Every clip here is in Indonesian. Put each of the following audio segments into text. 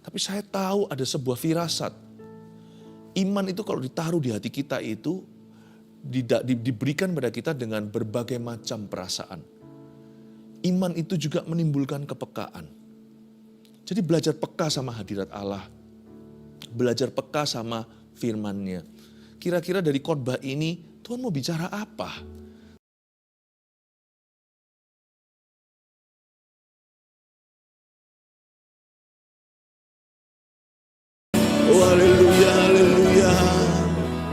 Tapi saya tahu ada sebuah firasat. Iman itu kalau ditaruh di hati kita itu diberikan pada kita dengan berbagai macam perasaan. Iman itu juga menimbulkan kepekaan. Jadi belajar peka sama hadirat Allah. Belajar peka sama firman-Nya. Kira-kira dari khotbah ini Tuhan mau bicara apa? Oh haleluya, haleluya.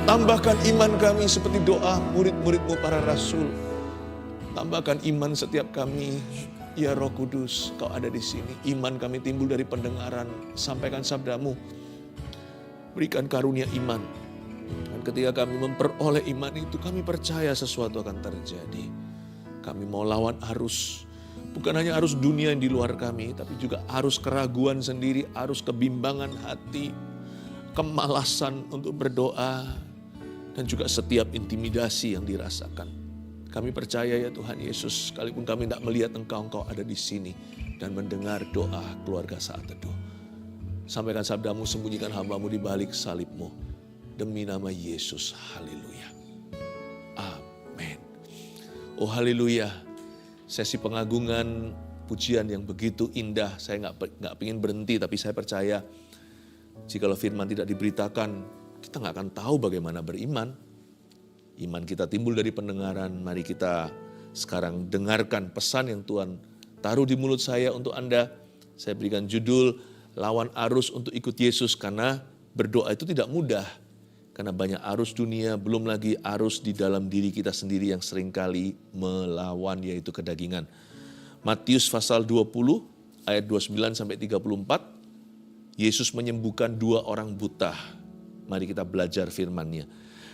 Tambahkan iman kami seperti doa murid-murid-Mu para rasul. Tambahkan iman setiap kami, ya Roh Kudus, Kau ada di sini. Iman kami timbul dari pendengaran, sampaikan sabda-Mu. Berikan karunia iman. Dan ketika kami memperoleh iman itu, kami percaya sesuatu akan terjadi. Kami mau lawan arus. Bukan hanya arus dunia yang di luar kami, tapi juga arus keraguan sendiri, arus kebimbangan hati, kemalasan untuk berdoa, dan juga setiap intimidasi yang dirasakan. Kami percaya ya Tuhan Yesus, sekalipun kami tidak melihat Engkau ada di sini dan mendengar doa keluarga saat teduh. Sampaikan sabda-Mu, sembunyikan hamba-Mu di balik salib-Mu. Demi nama Yesus, haleluya. Amin. Oh haleluya, sesi pengagungan pujian yang begitu indah. Saya nggak ingin berhenti, tapi saya percaya jikalau firman tidak diberitakan, kita nggak akan tahu bagaimana beriman. Iman kita timbul dari pendengaran. Mari kita sekarang dengarkan pesan yang Tuhan taruh di mulut saya untuk Anda. Saya berikan judul, lawan arus untuk ikut Yesus. Karena berdoa itu tidak mudah. Karena banyak arus dunia, belum lagi arus di dalam diri kita sendiri yang seringkali melawan, yaitu kedagingan. Matius pasal 20 ayat 29 sampai 34. Yesus menyembuhkan 2 orang buta. Mari kita belajar firman-Nya.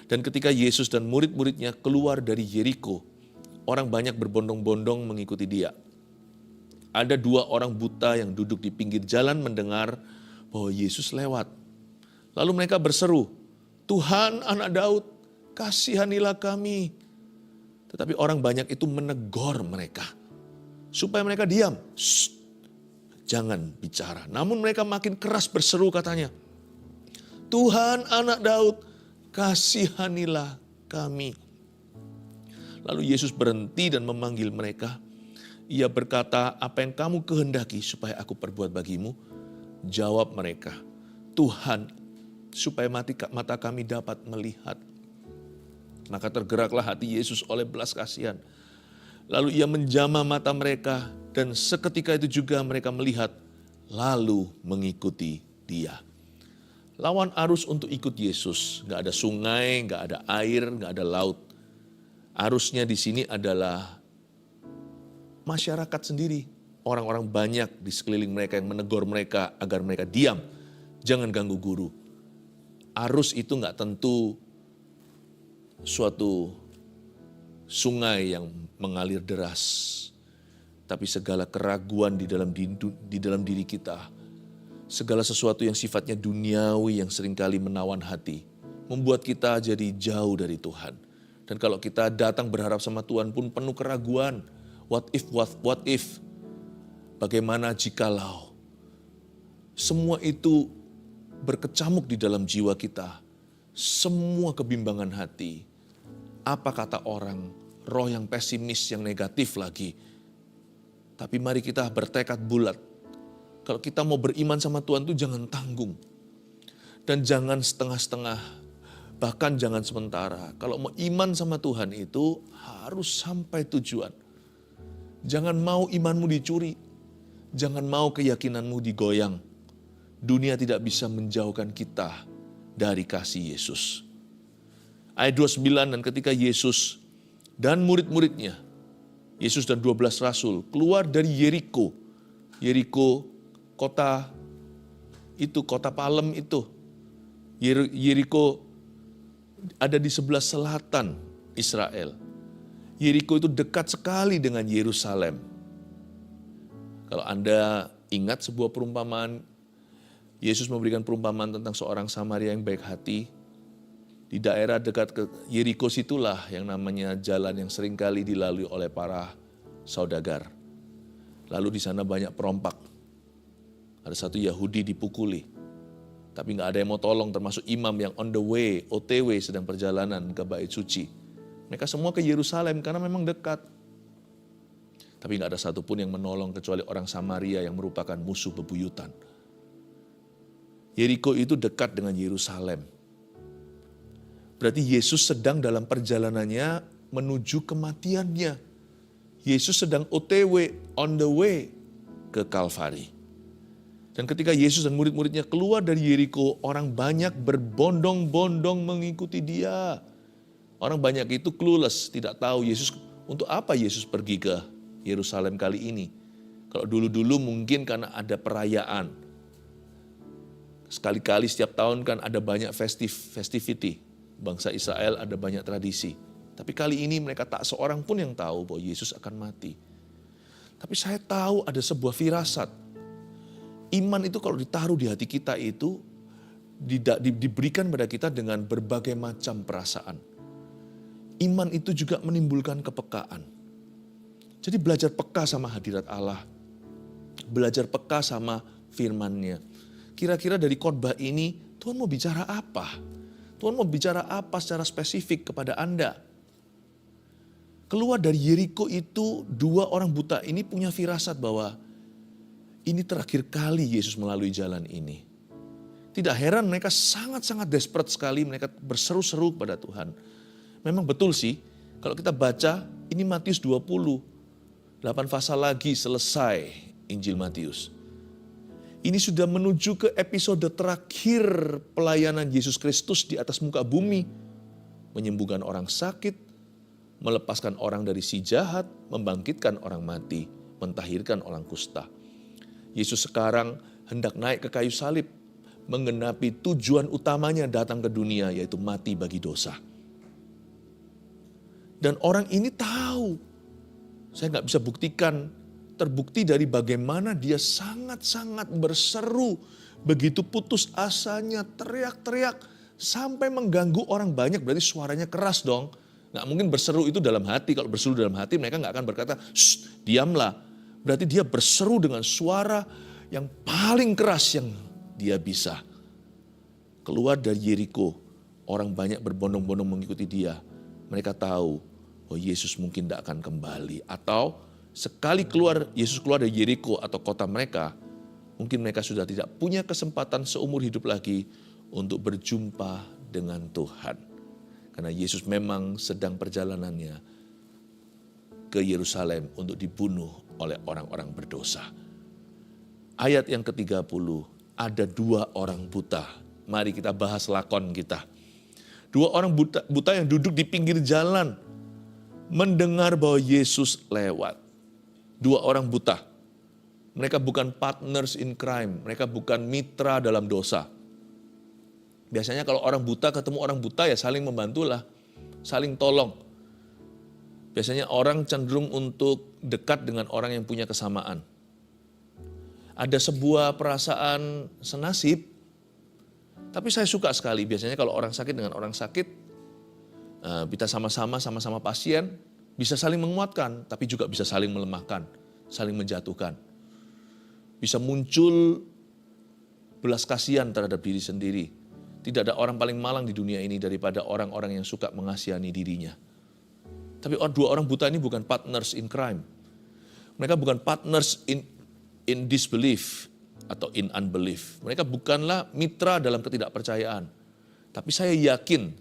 Dan ketika Yesus dan murid-muridnya keluar dari Yeriko, orang banyak berbondong-bondong mengikuti Dia. Ada 2 orang buta yang duduk di pinggir jalan mendengar bahwa Yesus lewat. Lalu mereka berseru, "Tuhan, Anak Daud, kasihanilah kami." Tetapi orang banyak itu menegur mereka supaya mereka diam. "Shh, jangan bicara." Namun mereka makin keras berseru, katanya, "Tuhan, Anak Daud, kasihanilah kami." Lalu Yesus berhenti dan memanggil mereka. Ia berkata, "Apa yang kamu kehendaki supaya aku perbuat bagimu?" Jawab mereka, "Tuhan, supaya mata kami dapat melihat." Maka tergeraklah hati Yesus oleh belas kasihan. Lalu ia menjamah mata mereka, dan seketika itu juga mereka melihat, lalu mengikuti Dia. Lawan arus untuk ikut Yesus. Gak ada sungai, gak ada air, gak ada laut. Arusnya di sini adalah masyarakat sendiri. Orang-orang banyak di sekeliling mereka yang menegur mereka agar mereka diam. Jangan ganggu guru. Arus itu gak tentu suatu sungai yang mengalir deras. Tapi segala keraguan di dalam diri kita, segala sesuatu yang sifatnya duniawi yang seringkali menawan hati, membuat kita jadi jauh dari Tuhan. Dan kalau kita datang berharap sama Tuhan pun penuh keraguan. What if? Bagaimana jikalau? Semua itu berkecamuk di dalam jiwa kita. Semua kebimbangan hati. Apa kata orang? Roh yang pesimis, yang negatif lagi. Tapi mari kita bertekad bulat. Kalau kita mau beriman sama Tuhan itu jangan tanggung. Dan jangan setengah-setengah. Bahkan jangan sementara. Kalau mau iman sama Tuhan itu harus sampai tujuan. Jangan mau imanmu dicuri. Jangan mau keyakinanmu digoyang. Dunia tidak bisa menjauhkan kita dari kasih Yesus. Ayat 29, dan ketika Yesus dan murid-muridnya, Yesus dan 12 rasul keluar dari Yeriko. Yeriko, kota palem itu. Yeriko ada di sebelah selatan Israel. Yeriko itu dekat sekali dengan Yerusalem. Kalau Anda ingat sebuah perumpamaan, Yesus memberikan perumpamaan tentang seorang Samaria yang baik hati. Di daerah dekat ke Yeriko situlah yang namanya jalan yang seringkali dilalui oleh para saudagar. Lalu di sana banyak perompak. Ada satu Yahudi dipukuli, tapi nggak ada yang mau tolong, termasuk imam yang on the way, OTW sedang perjalanan ke Bait Suci. Mereka semua ke Yerusalem karena memang dekat. Tapi nggak ada satupun yang menolong kecuali orang Samaria yang merupakan musuh bebuyutan. Yeriko itu dekat dengan Yerusalem. Berarti Yesus sedang dalam perjalanannya menuju kematiannya. Yesus sedang OTW, on the way ke Kalvari. Dan ketika Yesus dan murid-muridnya keluar dari Yeriko, orang banyak berbondong-bondong mengikuti dia. Orang banyak itu clueless, tidak tahu Yesus, untuk apa Yesus pergi ke Yerusalem kali ini. Kalau dulu-dulu mungkin karena ada perayaan. Sekali-kali setiap tahun kan ada banyak festivity. Bangsa Israel ada banyak tradisi. Tapi kali ini mereka tak seorang pun yang tahu bahwa Yesus akan mati. Tapi saya tahu ada sebuah firasat. Iman itu kalau ditaruh di hati kita itu diberikan pada kita dengan berbagai macam perasaan. Iman itu juga menimbulkan kepekaan. Jadi belajar peka sama hadirat Allah. Belajar peka sama firman-Nya. Kira-kira dari khotbah ini Tuhan mau bicara apa? Tuhan mau bicara apa secara spesifik kepada Anda? Keluar dari Yeriko itu, dua orang buta ini punya firasat bahwa ini terakhir kali Yesus melalui jalan ini. Tidak heran mereka sangat-sangat desperate sekali, mereka berseru-seru kepada Tuhan. Memang betul sih, kalau kita baca, ini Matius 20, 8 pasal lagi selesai Injil Matius. Ini sudah menuju ke episode terakhir pelayanan Yesus Kristus di atas muka bumi. Menyembuhkan orang sakit, melepaskan orang dari si jahat, membangkitkan orang mati, mentahirkan orang kusta. Yesus sekarang hendak naik ke kayu salib, menggenapi tujuan utamanya datang ke dunia, yaitu mati bagi dosa. Dan orang ini tahu, saya nggak bisa buktikan, terbukti dari bagaimana dia sangat-sangat berseru, begitu putus asanya, teriak-teriak, sampai mengganggu orang banyak, berarti suaranya keras dong. Nggak mungkin berseru itu dalam hati, kalau berseru dalam hati mereka nggak akan berkata, "Shh, diamlah." Berarti dia berseru dengan suara yang paling keras yang dia bisa. Keluar dari Yeriko, orang banyak berbondong-bondong mengikuti dia. Mereka tahu, oh Yesus mungkin tidak akan kembali. Atau sekali Yesus keluar dari Yeriko atau kota mereka, mungkin mereka sudah tidak punya kesempatan seumur hidup lagi untuk berjumpa dengan Tuhan. Karena Yesus memang sedang perjalanannya ke Yerusalem untuk dibunuh oleh orang-orang berdosa. Ayat yang ke-30, ada dua orang buta. Mari kita bahas lakon kita. Dua orang buta yang duduk di pinggir jalan, mendengar bahwa Yesus lewat. Dua orang buta. Mereka bukan partners in crime. Mereka bukan mitra dalam dosa. Biasanya kalau orang buta ketemu orang buta ya saling membantulah. Saling tolong. Biasanya orang cenderung untuk dekat dengan orang yang punya kesamaan. Ada sebuah perasaan senasib. Tapi saya suka sekali. Biasanya kalau orang sakit dengan orang sakit. Kita sama-sama pasien. Bisa saling menguatkan, tapi juga bisa saling melemahkan, saling menjatuhkan. Bisa muncul belas kasihan terhadap diri sendiri. Tidak ada orang paling malang di dunia ini daripada orang-orang yang suka mengasihani dirinya. Tapi dua orang buta ini bukan partners in crime. Mereka bukan partners in disbelief atau in unbelief. Mereka bukanlah mitra dalam ketidakpercayaan. Tapi saya yakin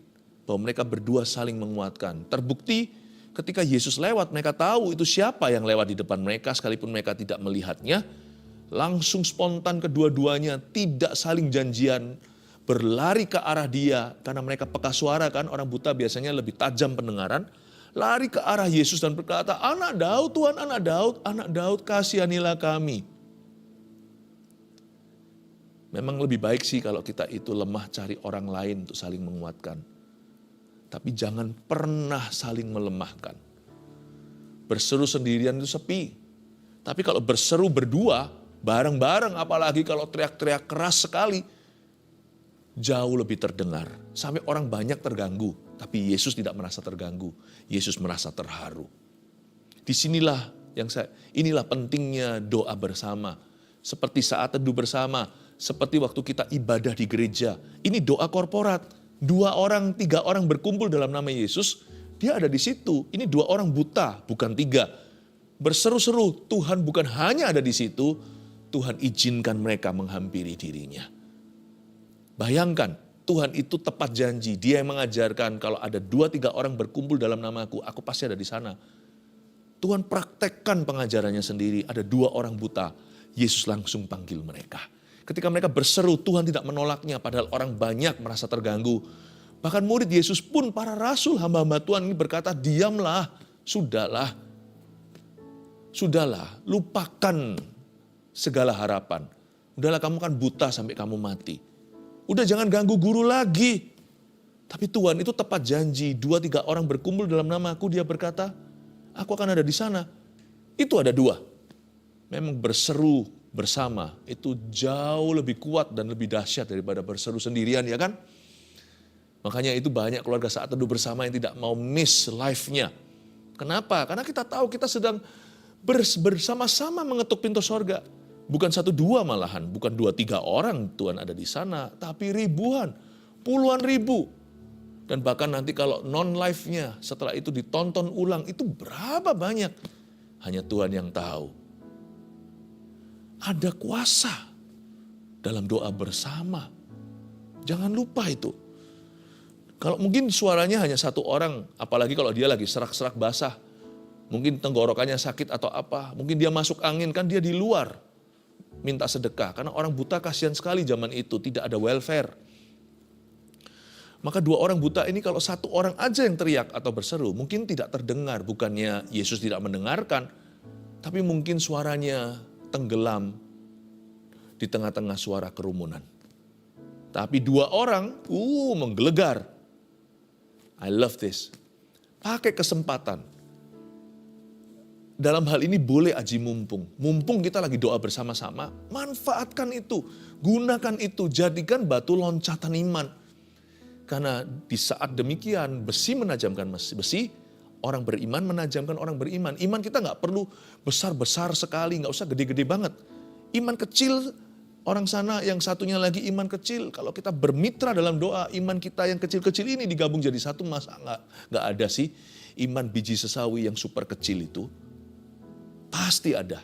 bahwa mereka berdua saling menguatkan. Terbukti ketika Yesus lewat, mereka tahu itu siapa yang lewat di depan mereka, sekalipun mereka tidak melihatnya. Langsung spontan kedua-duanya, tidak saling janjian, berlari ke arah dia. Karena mereka peka suara kan, orang buta biasanya lebih tajam pendengaran. Lari ke arah Yesus dan berkata, "Anak Daud, Tuhan, anak Daud, kasihanilah kami." Memang lebih baik sih kalau kita itu lemah cari orang lain untuk saling menguatkan. Tapi jangan pernah saling melemahkan. Berseru sendirian itu sepi. Tapi kalau berseru berdua, bareng-bareng, apalagi kalau teriak-teriak keras sekali, jauh lebih terdengar. Sampai orang banyak terganggu. Tapi Yesus tidak merasa terganggu. Yesus merasa terharu. Inilah pentingnya doa bersama. seperti saat teduh bersama, seperti waktu kita ibadah di gereja. Ini doa korporat. 2 orang, 3 orang berkumpul dalam nama Yesus, dia ada di situ. Ini 2 orang buta, bukan 3. Berseru-seru, Tuhan bukan hanya ada di situ, Tuhan izinkan mereka menghampiri dirinya. Bayangkan, Tuhan itu tepat janji. Dia yang mengajarkan kalau ada 2-3 orang berkumpul dalam namaku, aku pasti ada di sana. Tuhan praktekkan pengajarannya sendiri. Ada 2 orang buta, Yesus langsung panggil mereka. Ketika mereka berseru, Tuhan tidak menolaknya, padahal orang banyak merasa terganggu. Bahkan murid Yesus pun, para rasul, hamba-hamba Tuhan ini berkata, diamlah, sudahlah, lupakan segala harapan. Udahlah, kamu kan buta sampai kamu mati. Udah jangan ganggu guru lagi. Tapi Tuhan itu tepat janji, 2-3 orang berkumpul dalam namaku, dia berkata, aku akan ada di sana. Itu ada 2. Memang berseru bersama itu jauh lebih kuat dan lebih dahsyat daripada berseru sendirian, ya kan? Makanya itu banyak keluarga saat teduh bersama yang tidak mau miss live-nya. Kenapa? Karena kita tahu kita sedang bersama-sama mengetuk pintu sorga. Bukan 1-2 malahan, bukan 2-3 orang Tuhan ada di sana, tapi ribuan, puluhan ribu. Dan bahkan nanti kalau non-live-nya setelah itu ditonton ulang, itu berapa banyak? Hanya Tuhan yang tahu. Ada kuasa dalam doa bersama. Jangan lupa itu. Kalau mungkin suaranya hanya 1 orang, apalagi kalau dia lagi serak-serak basah, mungkin tenggorokannya sakit atau apa, mungkin dia masuk angin, kan dia di luar. Minta sedekah, karena orang buta kasihan sekali zaman itu, tidak ada welfare. Maka 2 orang buta ini kalau 1 orang aja yang teriak atau berseru, mungkin tidak terdengar. Bukannya Yesus tidak mendengarkan, tapi mungkin suaranya tenggelam di tengah-tengah suara kerumunan. Tapi 2 orang, menggelegar. I love this. Pakai kesempatan. Dalam hal ini boleh aji mumpung. Mumpung kita lagi doa bersama-sama, manfaatkan itu. Gunakan itu, jadikan batu loncatan iman. Karena di saat demikian, besi menajamkan besi, orang beriman menajamkan orang beriman. Iman kita gak perlu besar-besar sekali, gak usah gede-gede banget. Iman kecil, orang sana yang satunya lagi iman kecil. Kalau kita bermitra dalam doa, iman kita yang kecil-kecil ini digabung jadi satu, masa gak ada sih iman biji sesawi yang super kecil itu. Pasti ada,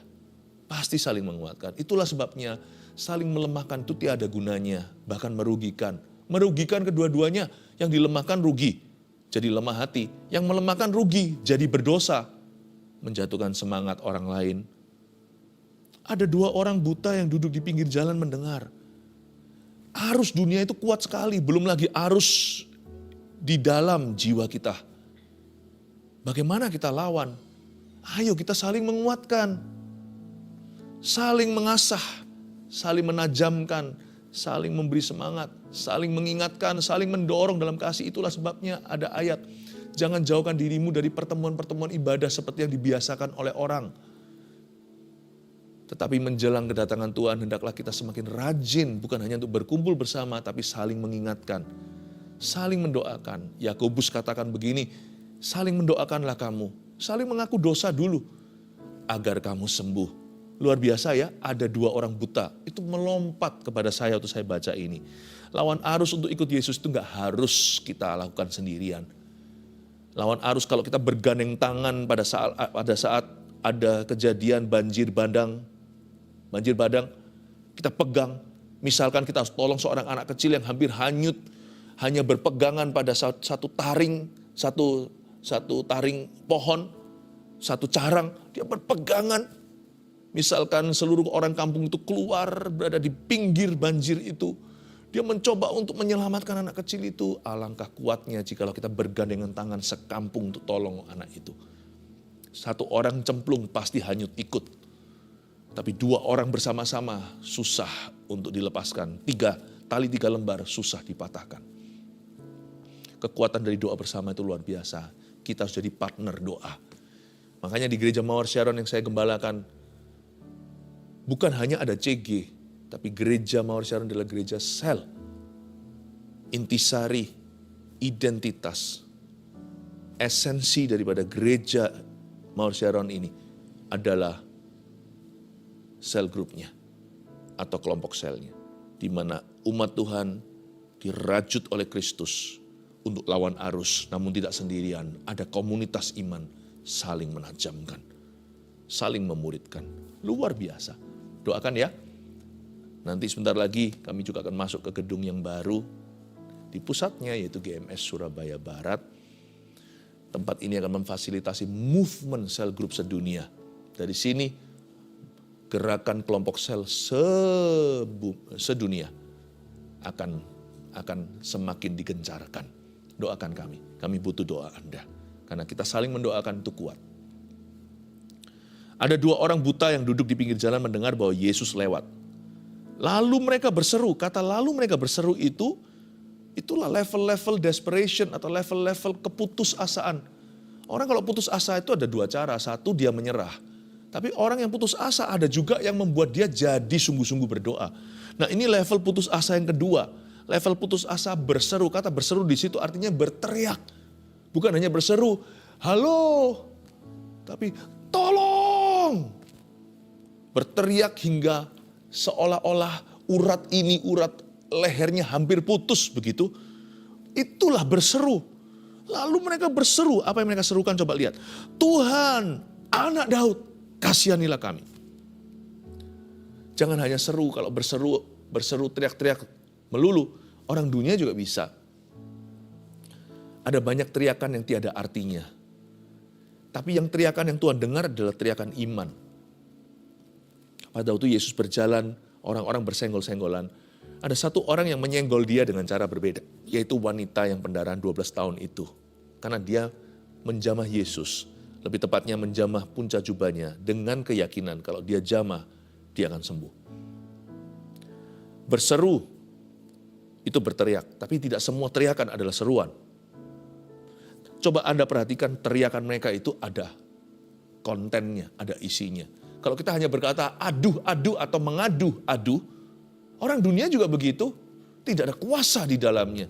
pasti saling menguatkan. Itulah sebabnya saling melemahkan itu tiada gunanya, bahkan merugikan. Merugikan kedua-duanya, yang dilemahkan rugi, jadi lemah hati. Yang melemahkan rugi, jadi berdosa, menjatuhkan semangat orang lain. Ada 2 orang buta yang duduk di pinggir jalan mendengar. Arus dunia itu kuat sekali, belum lagi arus di dalam jiwa kita. Bagaimana kita lawan? Ayo kita saling menguatkan, saling mengasah, saling menajamkan, saling memberi semangat, saling mengingatkan, saling mendorong dalam kasih. Itulah sebabnya ada ayat, jangan jauhkan dirimu dari pertemuan-pertemuan ibadah seperti yang dibiasakan oleh orang. Tetapi menjelang kedatangan Tuhan, hendaklah kita semakin rajin, bukan hanya untuk berkumpul bersama, tapi saling mengingatkan, saling mendoakan. Yakobus katakan begini, saling mendoakanlah kamu. Saling mengaku dosa dulu, agar kamu sembuh. Luar biasa ya, ada 2 orang buta, itu melompat kepada saya waktu saya baca ini. Lawan arus untuk ikut Yesus itu gak harus kita lakukan sendirian. Lawan arus kalau kita bergandeng tangan pada saat ada kejadian banjir bandang, kita pegang. Misalkan kita harus tolong seorang anak kecil yang hampir hanyut, hanya berpegangan pada satu taring, satu taring pohon, satu carang, dia berpegangan. Misalkan seluruh orang kampung itu keluar, berada di pinggir banjir itu. Dia mencoba untuk menyelamatkan anak kecil itu. Alangkah kuatnya jikalau kita bergandengan tangan sekampung untuk tolong anak itu. 1 orang cemplung pasti hanyut ikut. Tapi 2 orang bersama-sama susah untuk dilepaskan. 3 tali 3 lembar susah dipatahkan. Kekuatan dari doa bersama itu luar biasa. Kita harus jadi partner doa. Makanya di gereja Mawar Sharon yang saya gembalakan, bukan hanya ada CG, tapi gereja Mawar Sharon adalah gereja sel. Intisari, identitas, esensi daripada gereja Mawar Sharon ini adalah sel grupnya. atau kelompok selnya. Di mana umat Tuhan dirajut oleh Kristus untuk lawan arus, namun tidak sendirian. Ada komunitas iman saling menajamkan, saling memuridkan. Luar biasa. Doakan ya. Nanti sebentar lagi kami juga akan masuk ke gedung yang baru di pusatnya, yaitu GMS Surabaya Barat. Tempat ini akan memfasilitasi movement sel grup sedunia. Dari sini gerakan kelompok sel sedunia akan semakin digencarkan. Doakan kami butuh doa Anda. Karena kita saling mendoakan itu kuat. Ada 2 orang buta yang duduk di pinggir jalan mendengar bahwa Yesus lewat. Lalu mereka berseru, kata lalu mereka berseru itulah level-level desperation atau level-level keputusasaan. Orang kalau putus asa itu ada 2 cara, satu dia menyerah. Tapi orang yang putus asa ada juga yang membuat dia jadi sungguh-sungguh berdoa. Nah ini level putus asa yang kedua. Level putus asa berseru, kata berseru di situ artinya berteriak. Bukan hanya berseru, halo, tapi tolong. Berteriak hingga seolah-olah urat lehernya hampir putus begitu. Itulah berseru. Lalu mereka berseru, apa yang mereka serukan coba lihat. Tuhan, Anak Daud, kasihanilah kami. Jangan hanya seru, kalau berseru teriak-teriak melulu. Orang dunia juga bisa. Ada banyak teriakan yang tiada artinya. Tapi yang teriakan yang Tuhan dengar adalah teriakan iman. Pada waktu Yesus berjalan, orang-orang bersenggol-senggolan. Ada satu orang yang menyenggol dia dengan cara berbeda. Yaitu wanita yang pendarahan 12 tahun itu. Karena dia menjamah Yesus. Lebih tepatnya menjamah punca jubahnya dengan keyakinan kalau dia jamah, dia akan sembuh. Berseru, itu berteriak. Tapi tidak semua teriakan adalah seruan. Coba Anda perhatikan teriakan mereka itu ada kontennya, ada isinya. Kalau kita hanya berkata aduh atau mengadu, orang dunia juga begitu. Tidak ada kuasa di dalamnya.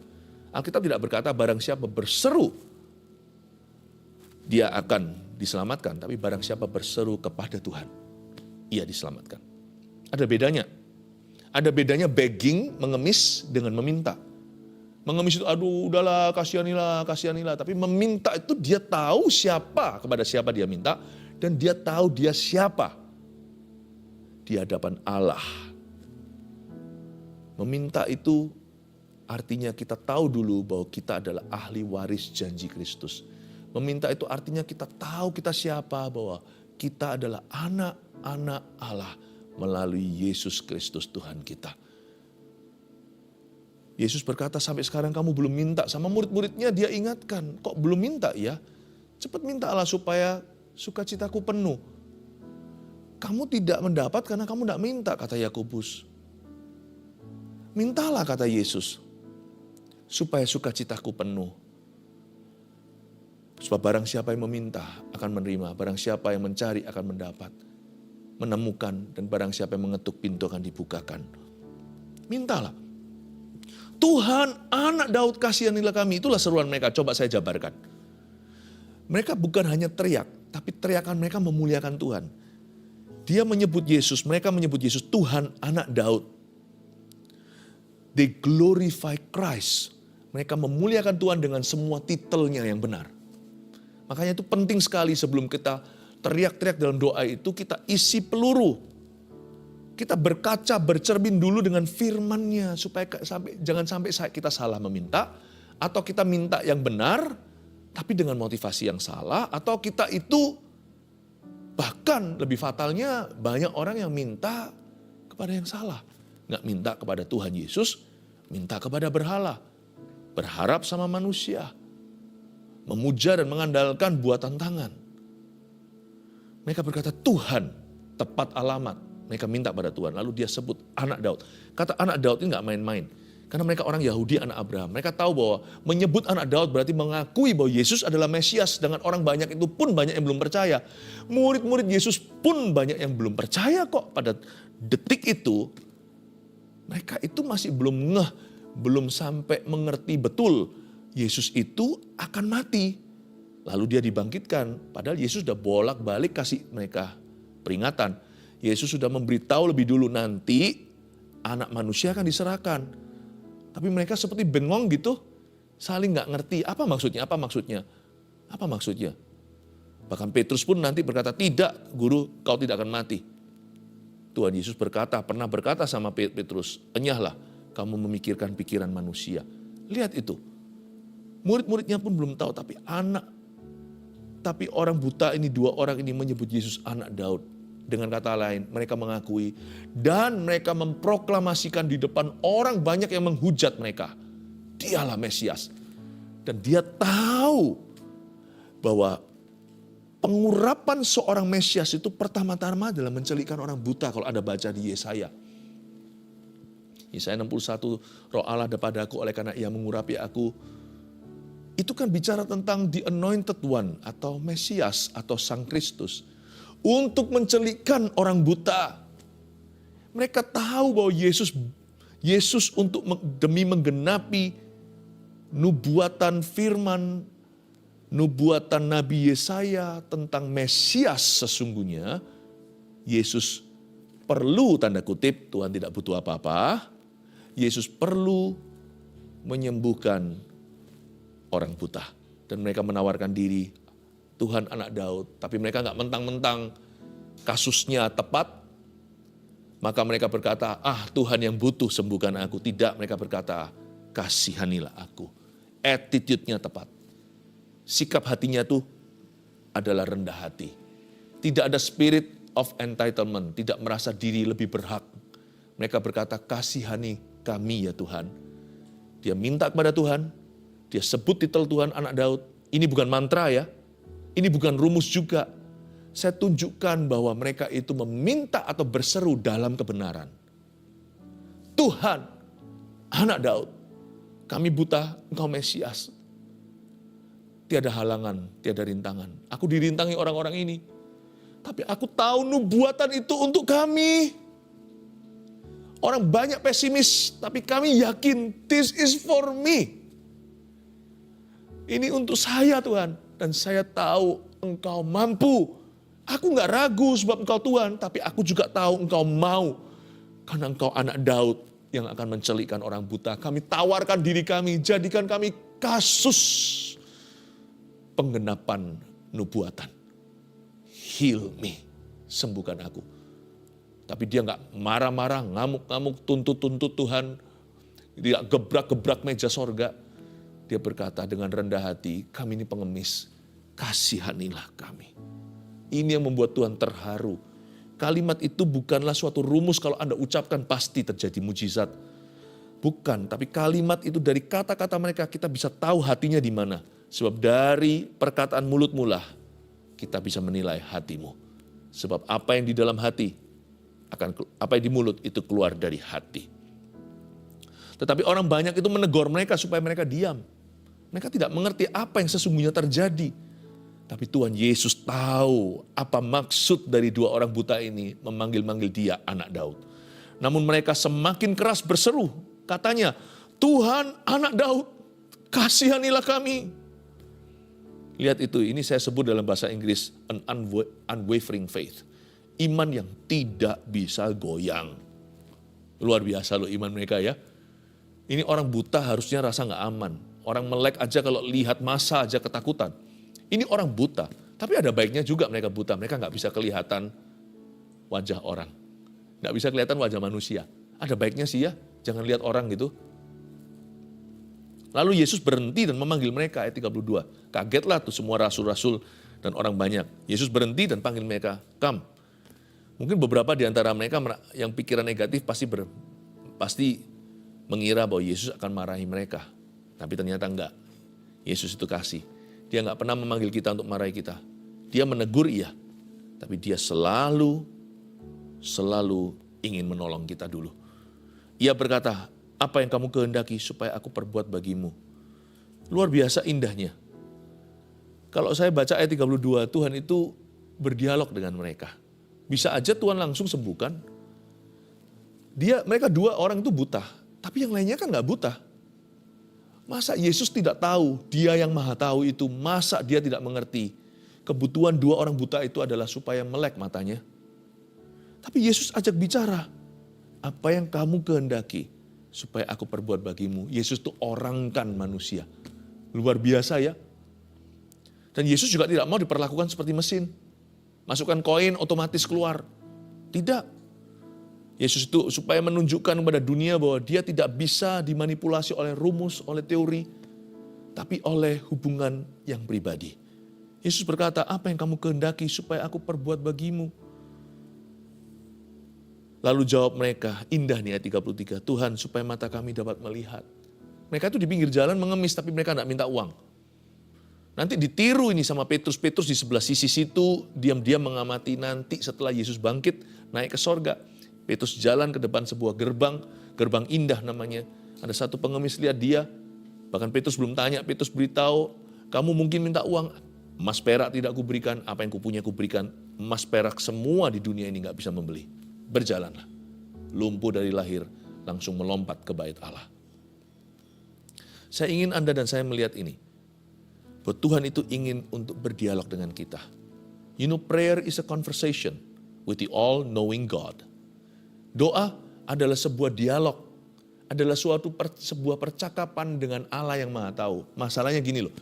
Alkitab tidak berkata barang siapa berseru, dia akan diselamatkan. Tapi barang siapa berseru kepada Tuhan, ia diselamatkan. Ada bedanya. Ada bedanya begging, mengemis dengan meminta. Mengemis itu aduh udahlah kasihanilah. Tapi meminta itu dia tahu kepada siapa dia minta. Dan dia tahu dia siapa di hadapan Allah. Meminta itu artinya kita tahu dulu bahwa kita adalah ahli waris janji Kristus. Meminta itu artinya kita tahu kita siapa, bahwa kita adalah anak-anak Allah melalui Yesus Kristus Tuhan kita. Yesus berkata sampai sekarang kamu belum minta. Sama murid-muridnya dia ingatkan, kok belum minta ya? Cepat minta Allah supaya sukacitaku penuh. Kamu tidak mendapat karena kamu tidak minta, kata Yakobus. Mintalah, kata Yesus, supaya sukacitaku penuh. Sebab barang siapa yang meminta akan menerima, barang siapa yang mencari akan mendapat, menemukan, dan barang siapa yang mengetuk pintu akan dibukakan. Mintalah. Tuhan, Anak Daud, kasihanilah kami. Itulah seruan mereka. Coba saya jabarkan. Mereka bukan hanya teriak, tapi teriakan mereka memuliakan Tuhan. Dia menyebut Yesus, mereka menyebut Yesus Tuhan, Anak Daud. They glorify Christ. Mereka memuliakan Tuhan dengan semua titelnya yang benar. Makanya itu penting sekali sebelum kita teriak-teriak dalam doa itu, kita isi peluru. Kita berkaca, bercermin dulu dengan firman-Nya supaya jangan sampai kita salah meminta, atau kita minta yang benar tapi dengan motivasi yang salah, atau kita itu bahkan lebih fatalnya banyak orang yang minta kepada yang salah. Nggak minta kepada Tuhan Yesus, minta kepada berhala, berharap sama manusia, memuja dan mengandalkan buatan tangan. Mereka berkata Tuhan, tepat alamat. Mereka minta pada Tuhan, lalu dia sebut Anak Daud. Kata Anak Daud ini gak main-main. Karena mereka orang Yahudi, anak Abraham. Mereka tahu bahwa menyebut Anak Daud berarti mengakui bahwa Yesus adalah Mesias. Dengan orang banyak itu pun banyak yang belum percaya. Murid-murid Yesus pun banyak yang belum percaya kok. Pada detik itu, mereka itu masih belum sampai mengerti betul Yesus itu akan mati. Lalu dia dibangkitkan. Padahal Yesus sudah bolak-balik kasih mereka peringatan. Yesus sudah memberitahu lebih dulu nanti anak manusia akan diserahkan. Tapi mereka seperti bengong gitu, saling nggak ngerti apa maksudnya. Bahkan Petrus pun nanti berkata, tidak guru, kau tidak akan mati. Tuhan Yesus pernah berkata sama Petrus, enyahlah kamu memikirkan pikiran manusia. Lihat itu, murid-muridnya pun belum tahu, tapi orang buta ini, 2 orang ini menyebut Yesus anak Daud. Dengan kata lain, mereka mengakui dan mereka memproklamasikan di depan orang banyak yang menghujat mereka. Dialah Mesias. Dan dia tahu bahwa pengurapan seorang Mesias itu pertama-tama adalah mencelikkan orang buta, kalau Anda baca di Yesaya. Yesaya 61, roh Allah ada padaku oleh karena ia mengurapi aku. Itu kan bicara tentang the anointed one atau Mesias atau Sang Kristus. Untuk mencelikkan orang buta. Mereka tahu bahwa Yesus demi menggenapi nubuatan firman, nubuatan Nabi Yesaya tentang Mesias sesungguhnya, Yesus perlu, tanda kutip, Tuhan tidak butuh apa-apa, Yesus perlu menyembuhkan orang buta. Dan mereka menawarkan diri, Tuhan anak Daud, tapi mereka nggak mentang-mentang kasusnya tepat, maka mereka berkata, Tuhan yang butuh sembuhkan aku. Tidak, mereka berkata, kasihanilah aku. Attitude-nya tepat. Sikap hatinya tuh adalah rendah hati. Tidak ada spirit of entitlement, tidak merasa diri lebih berhak. Mereka berkata, kasihani kami ya Tuhan. Dia minta kepada Tuhan, dia sebut titel Tuhan anak Daud. Ini bukan mantra ya. Ini bukan rumus juga. Saya tunjukkan bahwa mereka itu meminta atau berseru dalam kebenaran. Tuhan, anak Daud, kami buta, engkau Mesias. Tiada halangan, tiada rintangan. Aku dirintangi orang-orang ini. Tapi aku tahu nubuatan itu untuk kami. Orang banyak pesimis, tapi kami yakin this is for me. Ini untuk saya Tuhan. Dan saya tahu engkau mampu. Aku gak ragu sebab engkau Tuhan, tapi aku juga tahu engkau mau. Karena engkau anak Daud yang akan mencelikkan orang buta. Kami tawarkan diri kami, jadikan kami kasus penggenapan nubuatan. Heal me, sembuhkan aku. Tapi dia gak marah-marah, ngamuk-ngamuk, tuntut-tuntut Tuhan. Dia gebrak-gebrak meja sorga. Dia berkata dengan rendah hati, kami ini pengemis, kasihanilah kami. Ini yang membuat Tuhan terharu. Kalimat itu bukanlah suatu rumus kalau Anda ucapkan pasti terjadi mujizat. Bukan, tapi kalimat itu dari kata-kata mereka kita bisa tahu hatinya di mana. Sebab dari perkataan mulutmu lah kita bisa menilai hatimu. Sebab apa yang di dalam hati, apa yang di mulut itu keluar dari hati. Tetapi orang banyak itu menegur mereka supaya mereka diam. Mereka tidak mengerti apa yang sesungguhnya terjadi. Tapi Tuhan Yesus tahu apa maksud dari 2 orang buta ini memanggil-manggil dia anak Daud. Namun mereka semakin keras berseru. Katanya, Tuhan anak Daud, kasihanilah kami. Lihat itu, ini saya sebut dalam bahasa Inggris, an unwavering faith. Iman yang tidak bisa goyang. Luar biasa loh iman mereka ya. Ini orang buta harusnya rasa gak aman. Orang melek aja kalau lihat masa aja ketakutan. Ini orang buta, tapi ada baiknya juga mereka buta. Mereka gak bisa kelihatan wajah orang. Gak bisa kelihatan wajah manusia. Ada baiknya sih ya, jangan lihat orang gitu. Lalu Yesus berhenti dan memanggil mereka, ayat 32. Kagetlah tuh semua rasul-rasul dan orang banyak. Yesus berhenti dan panggil mereka, come. Mungkin beberapa di antara mereka yang pikiran negatif pasti mengira bahwa Yesus akan marahi mereka. Tapi ternyata enggak. Yesus itu kasih. Dia enggak pernah memanggil kita untuk marahi kita. Dia menegur iya. Tapi dia selalu ingin menolong kita dulu. Ia berkata, apa yang kamu kehendaki supaya aku perbuat bagimu? Luar biasa indahnya. Kalau saya baca ayat 32, Tuhan itu berdialog dengan mereka. Bisa aja Tuhan langsung sembuhkan. Mereka 2 orang itu buta. Tapi yang lainnya kan enggak buta. Masa Yesus tidak tahu, dia yang maha tahu itu, masa dia tidak mengerti. Kebutuhan 2 orang buta itu adalah supaya melek matanya. Tapi Yesus ajak bicara. Apa yang kamu kehendaki supaya aku perbuat bagimu. Yesus itu orangkan manusia. Luar biasa ya. Dan Yesus juga tidak mau diperlakukan seperti mesin. Masukkan koin otomatis keluar. Tidak. Yesus itu supaya menunjukkan kepada dunia bahwa dia tidak bisa dimanipulasi oleh rumus, oleh teori, tapi oleh hubungan yang pribadi. Yesus berkata, apa yang kamu kehendaki supaya aku perbuat bagimu? Lalu jawab mereka, indah nih ayat 33, Tuhan supaya mata kami dapat melihat. Mereka itu di pinggir jalan mengemis, tapi mereka tidak minta uang. Nanti ditiru ini sama Petrus. Petrus di sebelah sisi situ, diam-diam mengamati nanti setelah Yesus bangkit, naik ke sorga. Petrus jalan ke depan sebuah gerbang indah namanya. Ada satu pengemis lihat dia, bahkan Petrus belum tanya, Petrus beritahu, kamu mungkin minta uang, emas perak tidak kuberikan, apa yang kupunya kuberikan, emas perak semua di dunia ini gak bisa membeli. Berjalanlah, lumpuh dari lahir, langsung melompat ke bait Allah. Saya ingin Anda dan saya melihat ini, bahwa Tuhan itu ingin untuk berdialog dengan kita. You know, prayer is a conversation with the all-knowing God. Doa adalah sebuah dialog, adalah sebuah percakapan dengan Allah yang Maha Tahu. Masalahnya gini loh,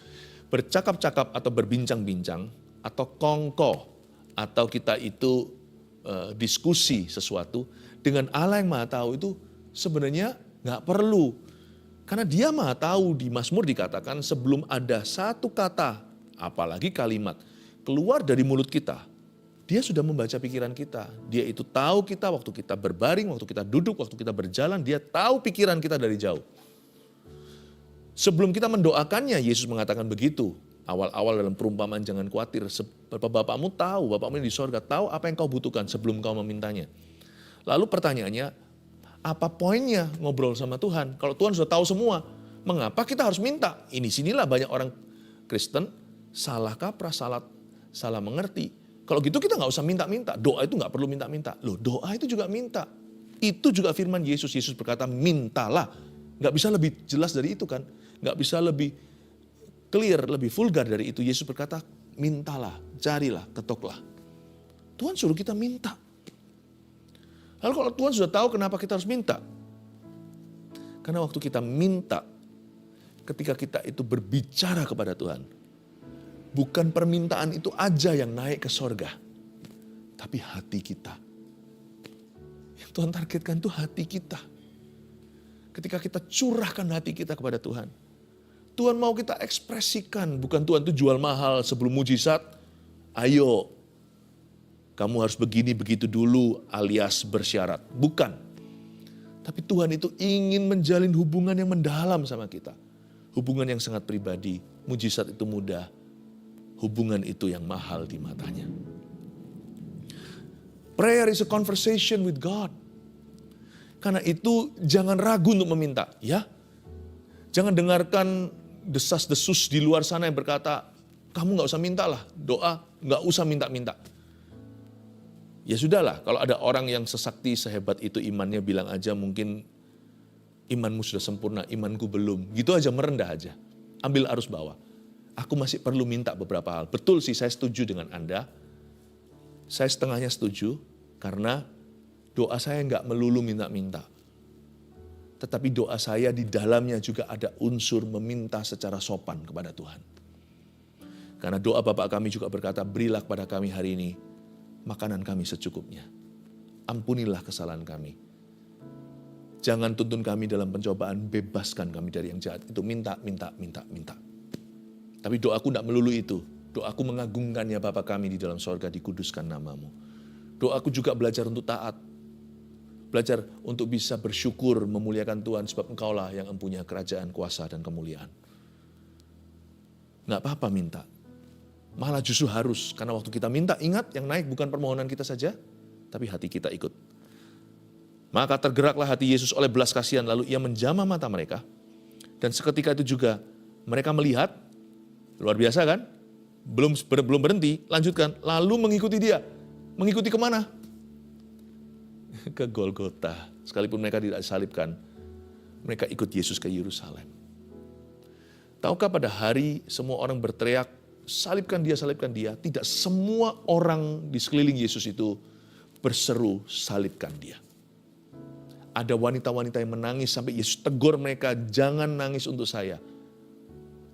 bercakap-cakap atau berbincang-bincang, atau kongko, atau kita itu diskusi sesuatu dengan Allah yang Maha Tahu itu sebenarnya nggak perlu. Karena dia Maha Tahu, di Mazmur dikatakan sebelum ada satu kata, apalagi kalimat, keluar dari mulut kita, dia sudah membaca pikiran kita. Dia itu tahu kita waktu kita berbaring, waktu kita duduk, waktu kita berjalan, dia tahu pikiran kita dari jauh. Sebelum kita mendoakannya, Yesus mengatakan begitu. Awal-awal dalam perumpamaan jangan khawatir, Bapakmu tahu, Bapakmu di sorga tahu apa yang kau butuhkan sebelum kau memintanya. Lalu pertanyaannya, apa poinnya ngobrol sama Tuhan? Kalau Tuhan sudah tahu semua, mengapa kita harus minta? Sinilah banyak orang Kristen salah kaprah, salah mengerti. Kalau gitu kita nggak usah minta-minta. Doa itu nggak perlu minta-minta. Loh, doa itu juga minta. Itu juga firman Yesus. Yesus berkata, mintalah. Nggak bisa lebih jelas dari itu kan? Nggak bisa lebih clear, lebih vulgar dari itu. Yesus berkata, mintalah, carilah, ketoklah. Tuhan suruh kita minta. Lalu kalau Tuhan sudah tahu kenapa kita harus minta? Karena waktu kita minta, ketika kita itu berbicara kepada Tuhan, bukan permintaan itu aja yang naik ke sorga, tapi hati kita. Yang Tuhan targetkan itu hati kita. Ketika kita curahkan hati kita kepada Tuhan, Tuhan mau kita ekspresikan, bukan Tuhan itu jual mahal sebelum mujizat, ayo kamu harus begini begitu dulu alias bersyarat. Bukan. Tapi Tuhan itu ingin menjalin hubungan yang mendalam sama kita. Hubungan yang sangat pribadi, mujizat itu mudah. Hubungan itu yang mahal di matanya. Prayer is a conversation with God. Karena itu jangan ragu untuk meminta, ya. Jangan dengarkan desas-desus di luar sana yang berkata, kamu gak usah mintalah, doa gak usah minta-minta. Ya sudahlah, kalau ada orang yang sesakti sehebat itu imannya, bilang aja mungkin imanmu sudah sempurna, imanku belum. Gitu aja, merendah aja. Ambil arus bawah. Aku masih perlu minta beberapa hal. Betul sih, saya setuju dengan Anda. Saya setengahnya setuju, karena doa saya nggak melulu minta-minta. Tetapi doa saya di dalamnya juga ada unsur meminta secara sopan kepada Tuhan. Karena doa Bapa kami juga berkata, berilah kepada kami hari ini makanan kami secukupnya. Ampunilah kesalahan kami. Jangan tuntun kami dalam pencobaan, bebaskan kami dari yang jahat. Itu minta. Tapi doaku tidak melulu itu. Doaku mengagungkannya Bapa kami di dalam sorga, dikuduskan namamu. Doaku juga belajar untuk taat. Belajar untuk bisa bersyukur, memuliakan Tuhan, sebab Engkaulah yang mempunyai kerajaan, kuasa, dan kemuliaan. Nggak apa-apa minta. Malah justru harus, karena waktu kita minta, ingat yang naik bukan permohonan kita saja, tapi hati kita ikut. Maka tergeraklah hati Yesus oleh belas kasihan, lalu ia menjamah mata mereka. Dan seketika itu juga mereka melihat, luar biasa kan? Belum berhenti, lanjutkan, lalu mengikuti dia. Mengikuti kemana? Ke Golgota. Sekalipun mereka tidak disalibkan, mereka ikut Yesus ke Yerusalem. Tahukah pada hari semua orang berteriak, salibkan dia, salibkan dia. Tidak semua orang di sekeliling Yesus itu berseru, salibkan dia. Ada wanita-wanita yang menangis sampai Yesus tegur mereka, jangan nangis untuk saya.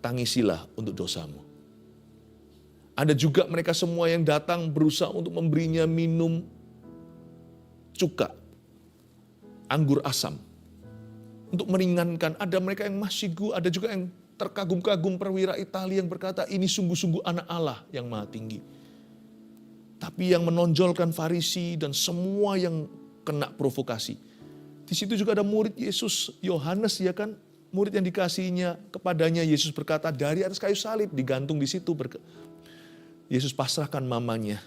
Tangisilah untuk dosamu. Ada juga mereka semua yang datang berusaha untuk memberinya minum cuka, anggur asam. Untuk meringankan, ada mereka yang masyigu, ada juga yang terkagum-kagum perwira Italia yang berkata, ini sungguh-sungguh anak Allah yang maha tinggi. Tapi yang menonjolkan Farisi dan semua yang kena provokasi. Di situ juga ada murid Yesus, Yohanes ya kan, murid yang dikasihinya kepadanya. Yesus berkata dari atas kayu salib, digantung di situ. Yesus pasrahkan mamanya,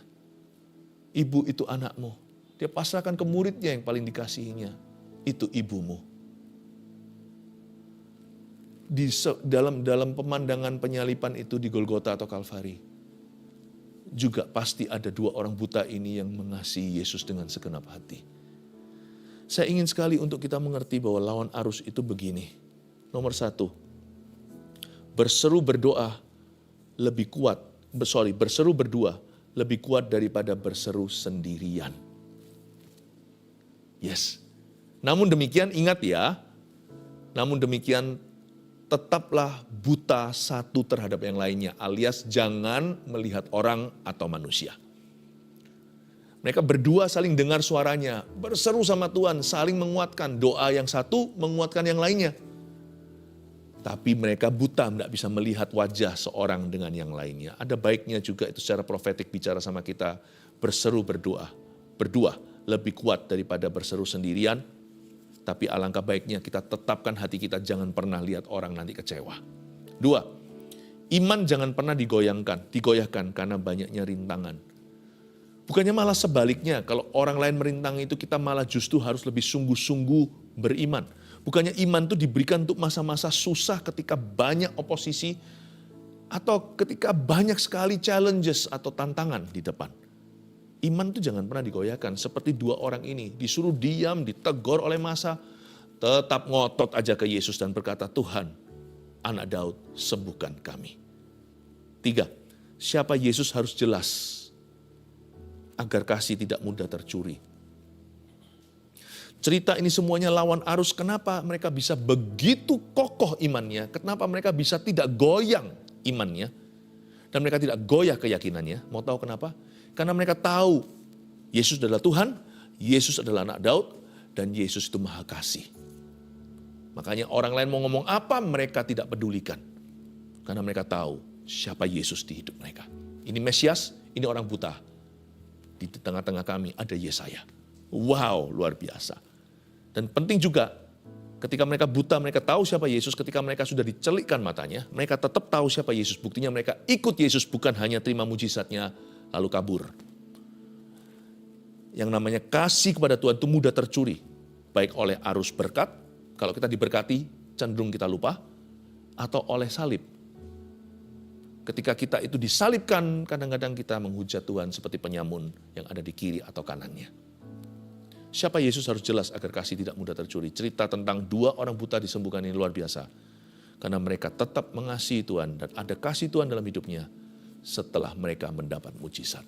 ibu itu anakmu. Dia pasrahkan ke muridnya yang paling dikasihinya, itu ibumu. Dalam pemandangan penyalipan itu di Golgota atau Kalvari, juga pasti ada dua orang buta ini yang mengasihi Yesus dengan segenap hati. Saya ingin sekali untuk kita mengerti bahwa lawan arus itu begini. Nomor satu, berseru berdua lebih kuat daripada berseru sendirian. Yes. Namun demikian ingat ya, tetaplah buta satu terhadap yang lainnya, alias jangan melihat orang atau manusia. Mereka berdua saling dengar suaranya, berseru sama Tuhan, saling menguatkan. Doa yang satu menguatkan yang lainnya. Tapi mereka buta, tidak bisa melihat wajah seorang dengan yang lainnya. Ada baiknya juga itu secara profetik bicara sama kita, berseru berdua lebih kuat daripada berseru sendirian. Tapi alangkah baiknya kita tetapkan hati kita, jangan pernah lihat orang nanti kecewa. 2, iman jangan pernah digoyahkan karena banyaknya rintangan. Bukannya malah sebaliknya, kalau orang lain merintang itu kita malah justru harus lebih sungguh-sungguh beriman. Bukannya iman itu diberikan untuk masa-masa susah ketika banyak oposisi atau ketika banyak sekali challenges atau tantangan di depan. Iman itu jangan pernah digoyahkan. Seperti dua orang ini disuruh diam, ditegur oleh massa, tetap ngotot aja ke Yesus dan berkata, Tuhan, anak Daud, sembuhkan kami. 3, siapa Yesus harus jelas agar kasih tidak mudah tercuri. Cerita ini semuanya lawan arus. Kenapa mereka bisa begitu kokoh imannya? Kenapa mereka bisa tidak goyang imannya? Dan mereka tidak goyah keyakinannya. Mau tahu kenapa? Karena mereka tahu Yesus adalah Tuhan, Yesus adalah anak Daud, dan Yesus itu maha kasih. Makanya orang lain mau ngomong apa, mereka tidak pedulikan. Karena mereka tahu siapa Yesus di hidup mereka. Ini Mesias, ini orang buta. Di tengah-tengah kami ada Yesaya. Wow, luar biasa. Dan penting juga, ketika mereka buta, mereka tahu siapa Yesus. Ketika mereka sudah dicelikkan matanya, mereka tetap tahu siapa Yesus. Buktinya mereka ikut Yesus, bukan hanya terima mujizatnya, lalu kabur. Yang namanya kasih kepada Tuhan itu mudah tercuri. Baik oleh arus berkat, kalau kita diberkati, cenderung kita lupa. Atau oleh salib. Ketika kita itu disalibkan, kadang-kadang kita menghujat Tuhan seperti penyamun yang ada di kiri atau kanannya. Siapa Yesus harus jelas agar kasih tidak mudah tercuri. Cerita tentang dua orang buta disembuhkan ini luar biasa. Karena mereka tetap mengasihi Tuhan dan ada kasih Tuhan dalam hidupnya setelah mereka mendapat mujizat.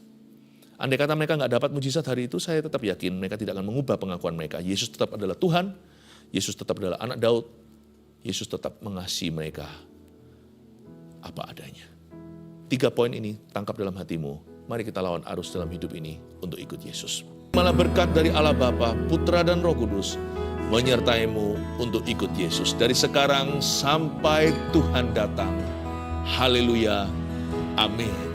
Andai kata mereka nggak dapat mujizat hari itu, saya tetap yakin mereka tidak akan mengubah pengakuan mereka. Yesus tetap adalah Tuhan, Yesus tetap adalah anak Daud, Yesus tetap mengasihi mereka apa adanya. 3 poin ini tangkap dalam hatimu. Mari kita lawan arus dalam hidup ini untuk ikut Yesus. Malah berkat dari Allah Bapa, Putra dan Roh Kudus menyertaimu untuk ikut Yesus. Dari sekarang sampai Tuhan datang. Haleluya. Amin.